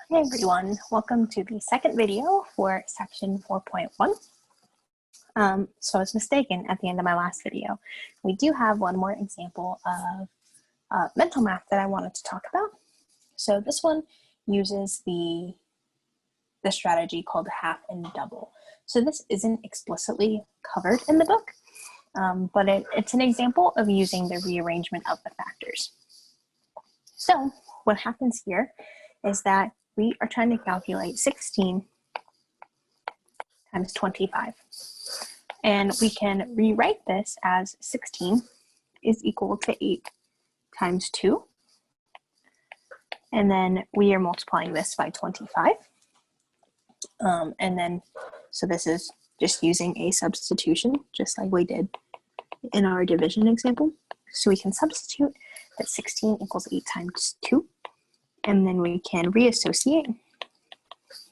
Hey everyone, welcome to the second video for section 4.1. So I was mistaken at the end of my last video. We do have one more example of mental math that I wanted to talk about. So this one uses the strategy called half and double. So this isn't explicitly covered in the book, but it's an example of using the rearrangement of the factors. So what happens here is that we are trying to calculate 16 times 25. And we can rewrite this as 16 is equal to 8 times 2. And then we are multiplying this by 25. And then, so this is just using a substitution, just like we did in our division example. So we can substitute that 16 equals 8 times 2. And then we can reassociate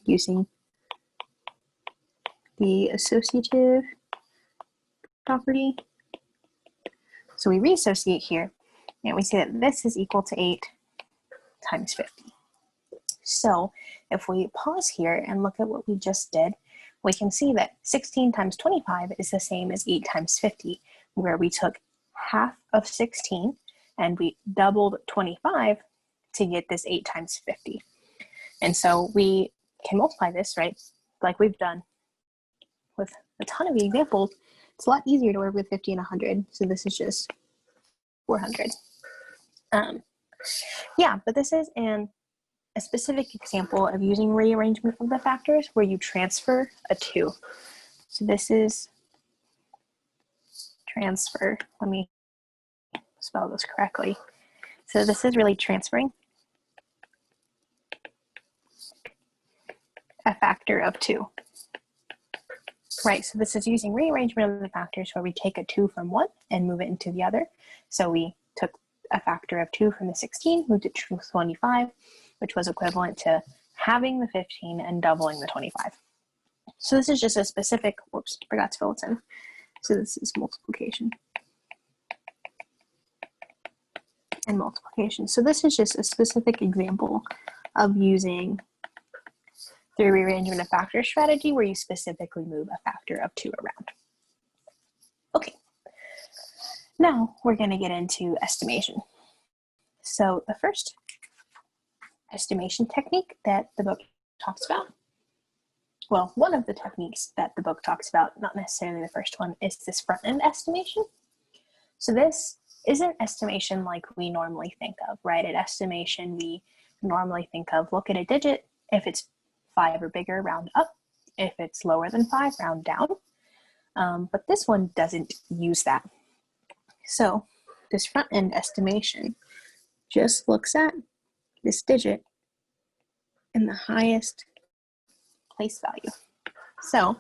using the associative property. So we reassociate here, and we say that this is equal to 8 times 50. So if we pause here and look at what we just did, we can see that 16 times 25 is the same as 8 times 50, where we took half of 16 and we doubled 25 to get this 8 times 50. And so we can multiply this, right, like we've done with a ton of examples. It's a lot easier to work with 50 and 100, so this is just 400. Yeah, but this is a specific example of using rearrangement of the factors where you transfer a 2. So this is transfer. Let me spell this correctly. So this is really transferring a factor of 2. Right, so this is using rearrangement of the factors where we take a 2 from one and move it into the other. So we took a factor of 2 from the 16, moved it to 25, which was equivalent to having the 15 and doubling the 25. So this is just a specific, whoops, forgot to fill it in. So this is multiplication and multiplication. So this is just a specific example of using the rearrangement of factors strategy where you specifically move a factor of 2 around. Okay, now we're going to get into estimation. So the first estimation technique that the book talks about, well, one of the techniques that the book talks about, not necessarily the first one, is this front-end estimation. So this isn't estimation like we normally think of, right? At estimation, we normally think of look at a digit. If it's 5 or bigger, round up. If it's lower than 5, round down. But this one doesn't use that. So this front-end estimation just looks at this digit in the highest place value. So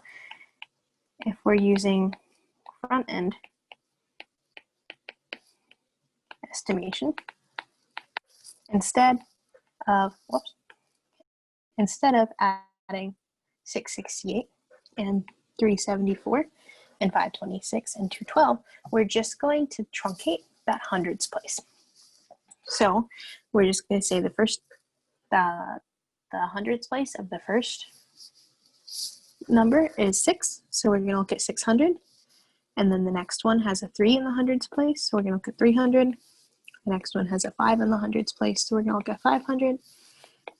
if we're using front-end estimation, instead of adding 668 and 374 and 526 and 212, we're just going to truncate that hundreds place. So we're just going to say the hundreds place of the first number is 6, so we're going to look at 600, and then the next one has a 3 in the hundreds place, so we're going to look at 300. The next one has a 5 in the hundreds place, so we're going to look at 500.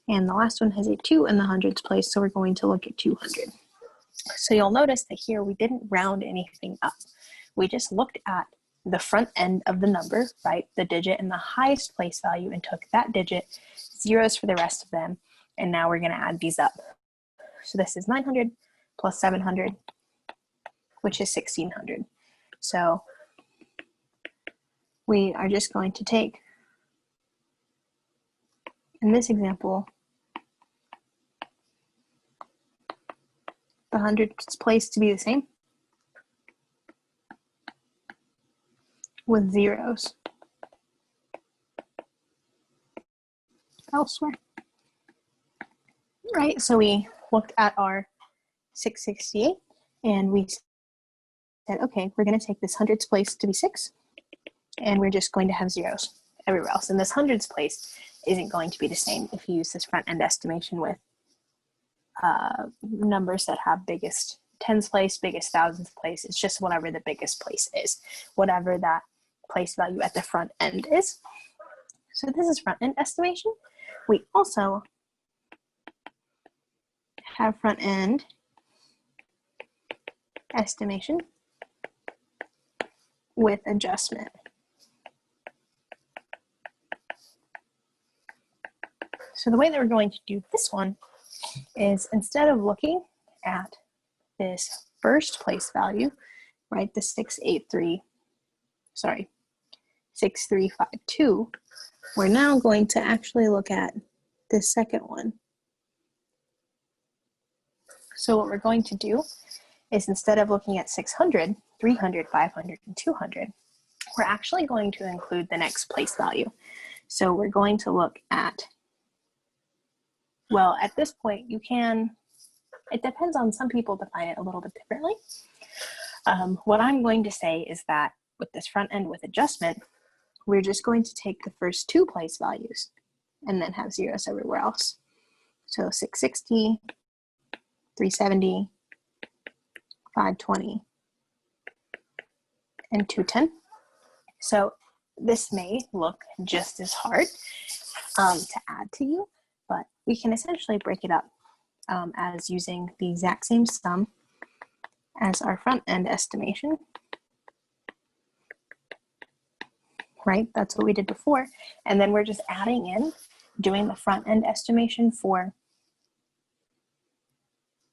And the last one has a 2 in the hundreds place, so we're going to look at 200. So you'll notice that here we didn't round anything up. We just looked at the front end of the number, right, the digit in the highest place value, and took that digit, zeros for the rest of them, and now we're going to add these up. So this is 900 plus 700, which is 1600. So we are just going to take, in this example, the hundreds place to be the same with zeros elsewhere. Right, so we looked at our 668 and we said, okay, we're going to take this hundreds place to be 6, and we're just going to have zeros everywhere else. And this hundreds place isn't going to be the same if you use this front end estimation with numbers that have biggest tens place, biggest thousands place. It's just whatever the biggest place is, whatever that place value at the front end is. So this is front end estimation. We also have front end estimation with adjustment. So the way that we're going to do this one is, instead of looking at this first place value, right, the 6352, we're now going to actually look at this second one. So what we're going to do is, instead of looking at 600, 300, 500, and 200, we're actually going to include the next place value. So we're going to look at, well, at this point, you can, it depends on, some people define it a little bit differently. What I'm going to say is that with this front end with adjustment, we're just going to take the first two place values and then have zeros everywhere else. So 660, 370, 520, and 210. So this may look just as hard to add to you, but we can essentially break it up as using the exact same sum as our front end estimation, right? That's what we did before. And then we're just adding in, doing the front end estimation for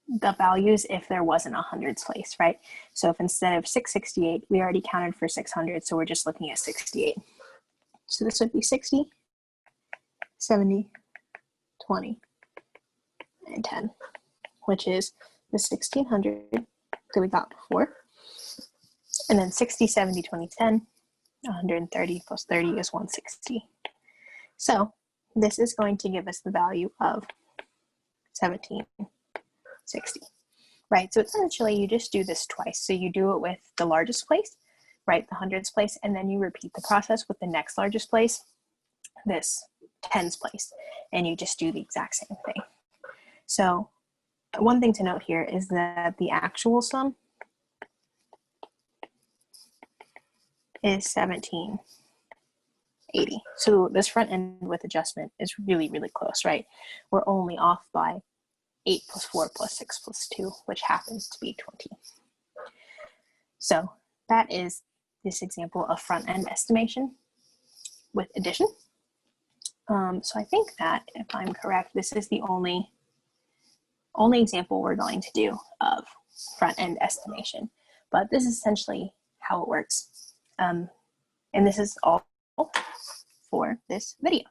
the values if there wasn't a hundreds place, right? So if instead of 668, we already counted for 600, so we're just looking at 68. So this would be 60, 70, 20, and 10, which is the 1600 that we got before. And then 60, 70, 20, 10, 130 plus 30 is 160. So this is going to give us the value of 1760, right? So essentially you just do this twice. So you do it with the largest place, right, the hundreds place, and then you repeat the process with the next largest place, this tens place, and you just do the exact same thing. So one thing to note here is that the actual sum is 1780. So this front end with adjustment is really, really close, right? We're only off by 8 plus 4 plus 6 plus 2, which happens to be 20. So that is this example of front end estimation with addition. So I think that, if I'm correct, this is the only example we're going to do of front end estimation, but this is essentially how it works. And this is all for this video.